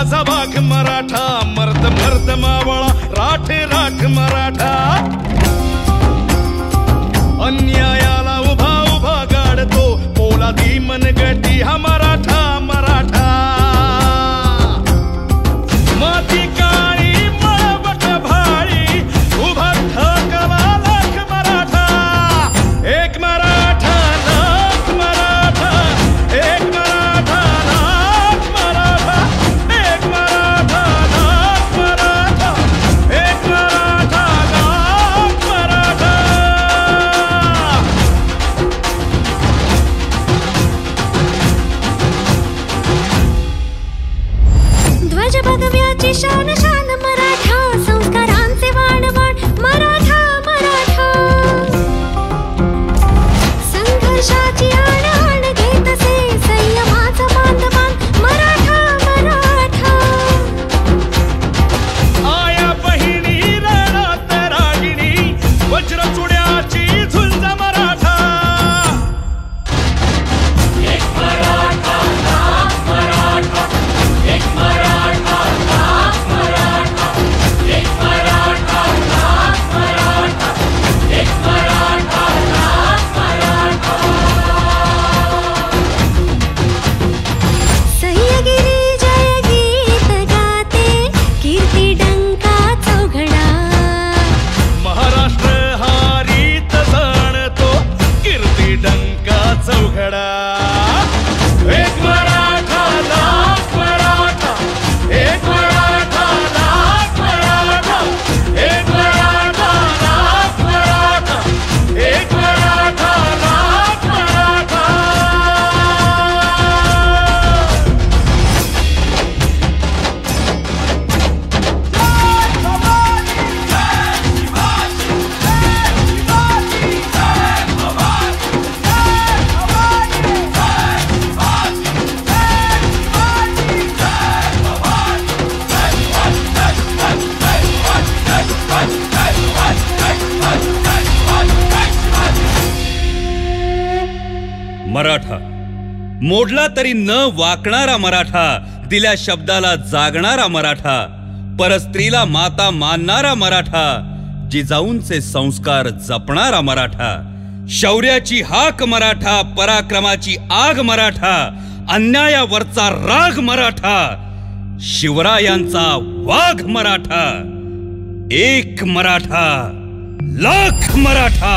माझा वाघ मराठा, मर्द मर्द मावळा, राठ राठ मराठा. अन्यायाला उभा उभा गाडतो, पोलादी मनगटी हा मराठा मराठा. माती काळी मळवट भाळी, उभा ठाकला लाख मराठा. एक मराठा लाख मराठा, एक मराठा लाख मराठा, एक मराठा लाख मराठा, एक मराठा लाख मराठा. ध्वज भगव्याची शान शान मराठा, संस्कारांचे वाण वाण मराठा मराठा. संघर्षाची आण आण घेत असे, संयमाचा बांधवान मराठा मराठा. आया बहिणी रणात रागिणी, वज्रचुड्याची झुंज मराठा. एक मराठा लाख मराठा, एक मराठा लाख मराठा, एक मराठा लाख मराठा, एक मराठा लाख मराठा. सह्यगिरी जय गीत गाते, कीर्ती डंका चौघडा. महाराष्ट्र हारीत जाणतो, कीर्ती डंका चौघडा. एक मराठा लाख मराठा, एक मराठा लाख मराठा, एक मराठा लाख मराठा, एक मराठा लाख मराठा. मराठा मोडला तरी न वाकणारा मराठा, दिल्या शब्दाला जागणारा मराठा, परस्त्रीला माता मानणारा मराठा, जिजाऊंचे संस्कार जपणारा मराठा. शौर्याची हाक मराठा, पराक्रमाची आग मराठा, अन्यायावरचा राग मराठा, शिवरायांचा वाघ मराठा. एक मराठा लाख मराठा.